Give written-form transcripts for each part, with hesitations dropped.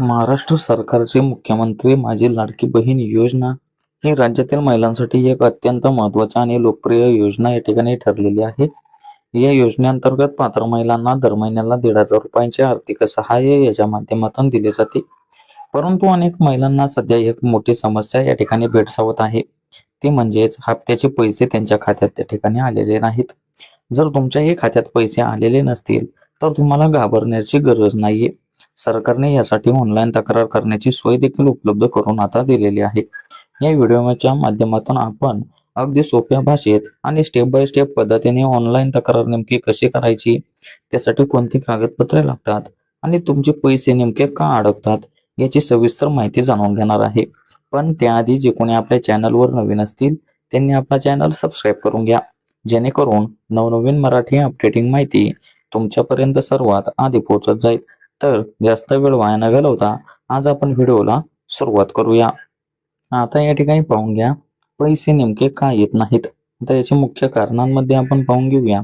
महाराष्ट्र सरकारचे मुख्यमंत्री माझी लाडकी बहीण योजना ही राज्यातील महिलांसाठी एक अत्यंत महत्त्वाची आणि लोकप्रिय योजना या ठिकाणी ठरलेली आहे. या योजनेअंतर्गत पात्र महिलांना दर महिन्याला 1,500 रुपयांचे आर्थिक सहाय्य याच्या माध्यमातून दिले जाते. परंतु अनेक महिलांना सध्या एक मोठी समस्या या ठिकाणी भेडसावत आहे. ती म्हणजेच हप्त्याचे पैसे त्यांच्या खात्यात त्या ठिकाणी आलेले नाहीत. जर तुमच्याही खात्यात पैसे आलेले नसतील तर तुम्हाला घाबरण्याची गरज नाहीये. सरकारने यासाठी ऑनलाईन तक्रार करण्याची सोय देखील उपलब्ध करून आता दिलेली आहे. या व्हिडिओच्या माध्यमातून आपण अगदी सोप्या भाषेत आणि स्टेप बाय स्टेप पद्धतीने ऑनलाईन तक्रार नेमकी कशी करायची, त्यासाठी कोणती कागदपत्रे लागतात आणि तुमचे पैसे नेमके का अडकतात याची सविस्तर माहिती जाणून घेणार आहे. पण त्याआधी जे कोणी आपल्या चॅनलवर नवीन असतील त्यांनी आपला चॅनल सबस्क्राईब करून घ्या, जेणेकरून नवनवीन मराठी अपडेटिंग माहिती तुमच्यापर्यंत सर्वात आधी पोहोचत जाईल. तर जास्त वेळ वाया न घालवता आज आपण व्हिडिओला सुरुवात करूया. आता या ठिकाणी पाहून घ्या, पैसे नेमके का येत नाहीत. आता याच्या मुख्य कारणांमध्ये आपण पाहून घेऊया.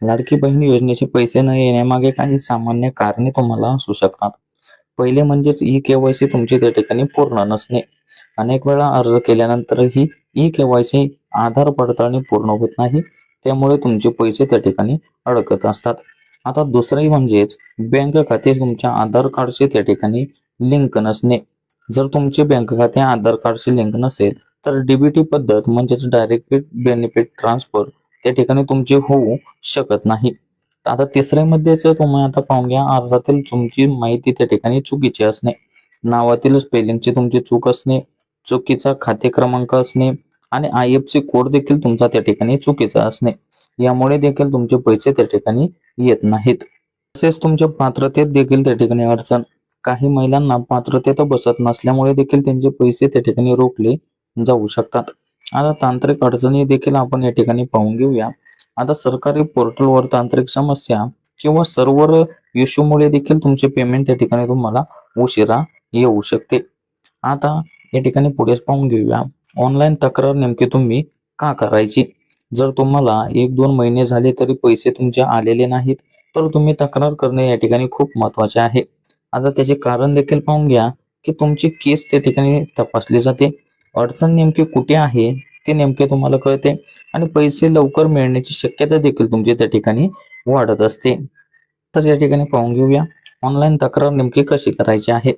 लाडकी बहीण योजनेचे पैसे न येण्यामागे काही सामान्य कारणे तुम्हाला असू शकतात. पहिले म्हणजेच ई-केवायसी तुमची त्या ठिकाणी पूर्ण नसणे. अनेक वेळा अर्ज केल्यानंतरही ई-केवायसी आधार पडताळणी पूर्ण होत नाही, त्यामुळे तुमचे पैसे त्या ठिकाणी अडकत असतात. आता दुसरे म्हणजेच बँक खाते तुमच्या आधार कार्डशी त्या ठिकाणी लिंक नसणे. जर तुमचे बँक खाते आधार कार्डशी लिंक नसेल तर डीबीटी पद्धत म्हणजेच डायरेक्ट बेनिफिट ट्रान्सफर त्या ठिकाणी तुमचे होऊ शकत नाही. आता तिसऱ्यामध्येच तुम्ही आता पाहून घ्या, अर्जातील तुमची माहिती त्या ठिकाणी चुकीची असणे, नावातील स्पेलिंगची तुमची चूक असणे, चुकीचा खाते क्रमांक असणे आणि IFSC कोड देखील तुमचा त्या ठिकाणी चुकीचा असणे, यामुळे देखील तुमचे पैसे त्या ठिकाणी येत नाहीत. तसेच तुमच्या पात्रतेत देखील त्या ठिकाणी अडचण. काही महिलांना पात्रतेत बसत नसल्यामुळे देखील त्यांचे पैसे त्या ठिकाणी रोखले जाऊ शकतात. आता तांत्रिक अडचणी देखील आपण या ठिकाणी पाहून घेऊया. आता सरकारी पोर्टलवर तांत्रिक समस्या किंवा सर्व्हर इश्यूमुळे देखील तुमचे पेमेंट त्या ठिकाणी तुम्हाला उशिरा येऊ शकते. आता या ठिकाणी पुढेच पाहून घेऊया, ऑनलाईन तक्रार नेमकी तुम्ही का करायची. जर तुम्हाला 1-2 महिने झाले तरी पैसे तुमचे आलेले नाहीत तर तुम्ही तक्रार करणे या ठिकाणी खूप महत्वाचे आहे. आता त्याचे कारण देखील पाहून घ्या की तुमची केस त्या ठिकाणी तपासली जाते, अडचण नेमकी कुठे आहे ते नेमके तुम्हाला कळते आणि पैसे लवकर मिळण्याची शक्यता देखील तुमची त्या ठिकाणी वाढत असते. तर या ठिकाणी पाहून घेऊया, ऑनलाईन तक्रार नेमकी कशी करायची आहे.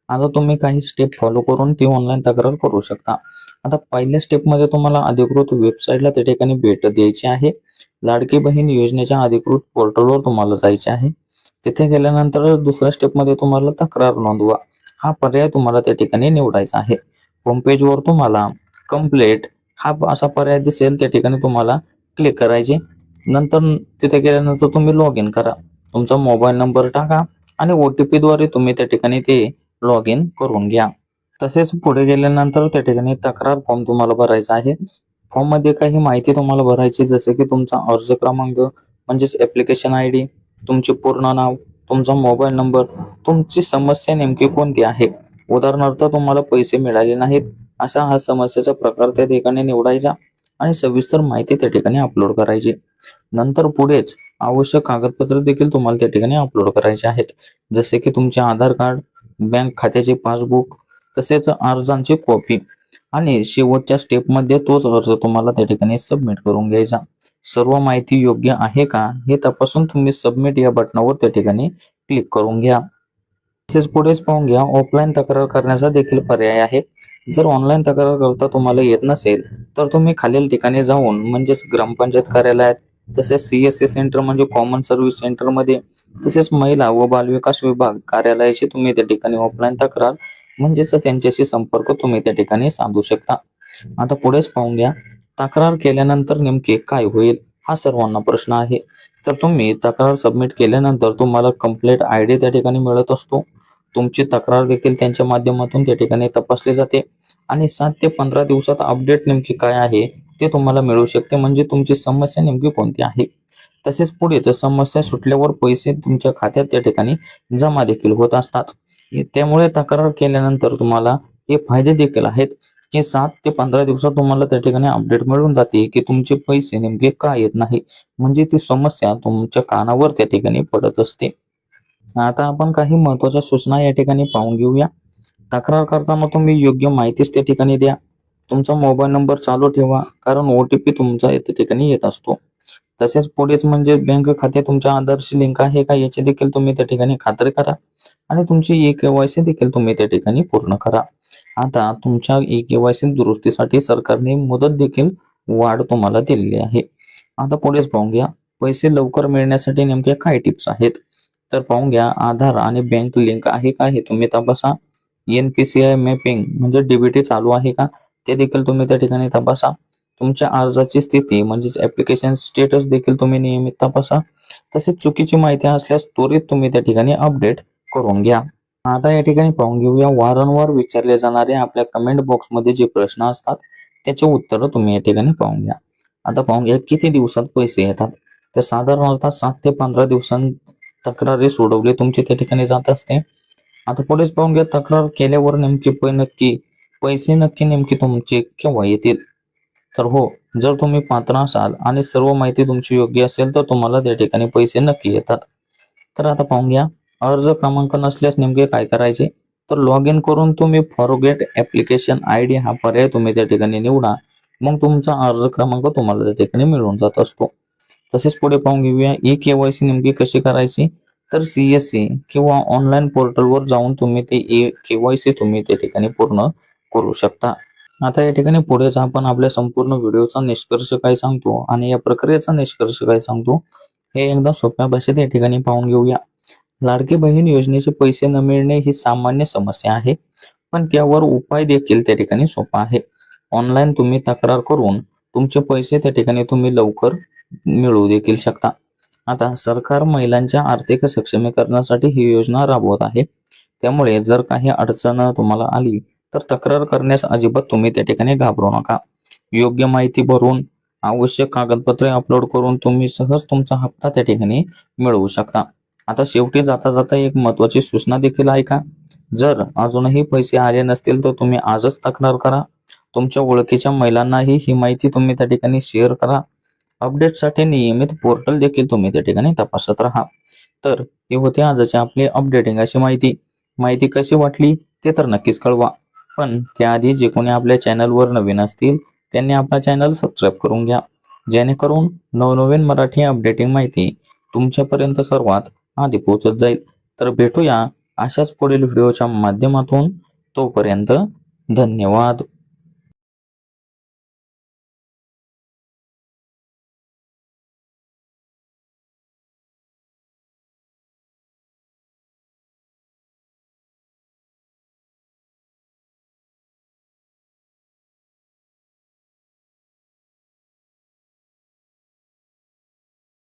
आता तुम्ही काही स्टेप फॉलो करून ती ऑनलाईन तक्रार करू शकता. आता पहिल्या स्टेपमध्ये तुम्हाला अधिकृत वेबसाईटला त्या ठिकाणी भेट द्यायची आहे. लाडकी बहीण योजनेच्या अधिकृत पोर्टलवर तुम्हाला जायचे आहे. तिथे गेल्यानंतर दुसऱ्या स्टेपमध्ये तुम्हाला तक्रार नोंदवा हा पर्याय तुम्हाला त्या ठिकाणी निवडायचा आहे. होम पेजवर तुम्हाला कंप्लेंट हा असा पर्याय दिसेल, त्या ठिकाणी तुम्हाला क्लिक करायचे. नंतर तिथे गेल्यानंतर तुम्ही लॉग इन करा, तुमचा मोबाईल नंबर टाका आणि OTP द्वारे तुम्ही त्या ठिकाणी ते लॉग इन करून घ्या. तसेच पुढे गेल्यानंतर त्या ठिकाणी तक्रार फॉर्म तुम्हाला भरायचा आहे. फॉर्म मध्ये काही माहिती तुम्हाला भरायची, जसे की तुमचा अर्ज क्रमांक म्हणजेच ऍप्लिकेशन ID, तुमचे पूर्ण नाव, तुमचा मोबाईल नंबर, तुमची समस्या नेमकी कोणती आहे. उदाहरणार्थ तुम्हाला पैसे मिळाले नाहीत असा हा समस्येचा प्रकार त्या ठिकाणी निवडायचा आणि सविस्तर माहिती त्या ठिकाणी अपलोड करायची. नंतर पुढेच आवश्यक कागदपत्रे देखील तुम्हाला त्या ठिकाणी अपलोड करायचे आहेत, जसे की तुमचे आधार कार्ड, बँक खात्याचे पासबुक, तसेच अर्जांची कॉपी आणि शेवटच्या स्टेपमध्ये तोच अर्ज तुम्हाला त्या ठिकाणी सबमिट करून घ्यायचा. सर्व माहिती योग्य आहे का हे तपासून तुम्ही सबमिट या बटनावर त्या ठिकाणी क्लिक करून घ्या. तसेच पुढेच पाहून घ्या, ऑफलाईन तक्रार करण्याचा देखील पर्याय आहे. जर ऑनलाईन तक्रार करता तुम्हाला येत नसेल तर तुम्ही खालील ठिकाणी जाऊन म्हणजेच ग्रामपंचायत कार्यालयात, तसेच CSC सेंटर म्हणजे कॉमन सर्व्हिस सेंटर मध्ये, तसेच महिला व बालविकास विभाग कार्यालयाशी तुम्ही त्या ठिकाणी ऑफलाईन तक्रार म्हणजेच त्यांच्याशी संपर्क तुम्ही त्या ठिकाणी साधू शकता. आता पुढेच पाहून घ्या, तक्रार केल्यानंतर नेमके काय होईल हा सर्वांना प्रश्न आहे. तर तुम्ही तक्रार सबमिट केल्यानंतर तुम्हाला कंप्लेंट ID त्या ठिकाणी मिळत असतो. तुमची तक्रार देखील त्यांच्या माध्यमातून त्या ठिकाणी तपासली जाते आणि 7 ते 15 दिवसात अपडेट नेमकी काय आहे ते तुम्हाला मिळू शकते, म्हणजे तुमची समस्या नेमकी कोणती आहे. तसेच पुढे समस्या सुटल्यावर पैसे तुमच्या खात्यात त्या ठिकाणी जमा देखील होत असतात. त्यामुळे तक्रार केल्यानंतर तुम्हाला हे फायदे देखील आहेत की 7 ते 15 दिवसात तुम्हाला त्या ठिकाणी अपडेट मिळून जाते की तुमचे पैसे नेमके का येत नाही, म्हणजे ती समस्या तुमच्या कानावर त्या ठिकाणी पडत असते. आता आपण काही महत्त्वाच्या सूचना या ठिकाणी पाहून घेऊया. तक्रार करताना तुम्ही योग्य माहितीच त्या ठिकाणी द्या. तुमचा मोबाईल नंबर चालू ठेवा, कारण OTP तुमचा त्या ठिकाणी येत असतो. तसेच पुढेच म्हणजे बँक खाते तुमच्या आधारशी लिंक आहे का याची देखील तुम्ही त्या ठिकाणी खात्री करा आणि तुमची KYC देखील तुम्ही त्या ठिकाणी पूर्ण करा. आता तुमच्या KYC दुरुस्तीसाठी सरकारने मुदत देखील वाढ तुम्हाला दिलेली आहे. आता पुढेच पाहून घ्या, पैसे लवकर मिळण्यासाठी नेमक्या काय टिप्स आहेत. तर पाहून घ्या, आधार आणि बँक लिंक आहे का हे तुम्ही तपासा. NPCI मॅपिंग म्हणजे DBT चालू आहे का ते देखील तुम्ही त्या ठिकाणी तपासा. तुमच्या अर्जाची स्थिती म्हणजेच ऍप्लिकेशन स्टेटस देखील तुम्ही नियमित तपासा. तसेच चुकीची माहिती असल्यास त्वरित तुम्ही त्या ठिकाणी अपडेट करून घ्या. आता या ठिकाणी पाहून घेऊया, वारंवार विचारले जाणारे आपल्या कमेंट बॉक्समध्ये जे प्रश्न असतात त्याचे उत्तर तुम्ही या ठिकाणी पाहून घ्या. आता पाहून घ्या, किती दिवसात पैसे येतात. तर साधारणतः 7 ते 15 दिवसांत तक्रारी सोडवली तुमची त्या ठिकाणी जात असते. आता पुढेच पाहून घ्या, तक्रार केल्यावर नक्की पैसे नेमके तुमचे केव्हा येतील. तर हो, जर तुम्ही पात्र असाल आणि सर्व माहिती तुमची योग्य असेल तर तुम्हाला त्या ठिकाणी पैसे नक्की येतात. तर आता पाहून घ्या, अर्ज क्रमांक नसल्यास नेमके काय करायचे. तर लॉग इन करून तुम्ही फॉरगेट ऍप्लिकेशन ID हा पर्याय तुम्ही त्या ठिकाणी निवडा. मग तुमचा अर्ज क्रमांक तुम्हाला त्या ठिकाणी मिळून जात असतो. तसेच पुढे पाहून घेऊया, KYC नेमकी कशी करायची. तर CSC किंवा ऑनलाईन पोर्टलवर जाऊन तुम्ही ते KYC तुम्ही त्या ठिकाणी पूर्ण करू शकता. आता या ठिकाणी पुढेच आपण आपल्या संपूर्ण व्हिडिओचा निष्कर्ष काय सांगतो आणि या प्रक्रियेचा निष्कर्ष काय सांगतो हे एकदा सोप्या भाषेत या ठिकाणी पाहून घेऊया. लाडकी बहीण योजनेचे पैसे न मिळणे ही सामान्य समस्या आहे, पण त्यावर उपाय देखील त्या ठिकाणी सोपा आहे. ऑनलाईन तुम्ही तक्रार करून तुमचे पैसे त्या ठिकाणी तुम्ही लवकर मिळवू देखील शकता. आता सरकार महिलांच्या आर्थिक सक्षमीकरणासाठी ही योजना राबवत आहे. त्यामुळे जर काही अडचण तुम्हाला आली तर तक्रार करण्यास अजिबात तुम्ही त्या ठिकाणी घाबरू नका. योग्य माहिती भरून आवश्यक कागदपत्रे अपलोड करून तुम्ही सहज तुमचा हप्ता त्या ठिकाणी मिळवू शकता. आता शेवटी जाता जाता एक महत्त्वाची सूचना देखील ऐका. जर अजूनही पैसे आले नसतील तर तुम्ही आजच तक्रार करा. तुमच्या ओळखीच्या महिलांनाही ही माहिती तुम्ही त्या ठिकाणी शेअर करा. अपडेटसाठी नियमित पोर्टल देखील तुम्ही त्या ठिकाणी तपासत राहा. तर हे होते आजचे आपले अपडेटिंग अशी माहिती कशी वाटली ते तर नक्कीच कळवा. पण त्याआधी जे कोणी आपल्या चॅनलवर नवीन असतील त्यांनी आपला चॅनल सबस्क्राईब करून घ्या, जेणेकरून नवनवीन मराठी अपडेटिंग माहिती तुमच्यापर्यंत सर्वात आधी पोहोचत जाईल. तर भेटूया अशाच पुढील व्हिडिओच्या माध्यमातून. तोपर्यंत धन्यवाद.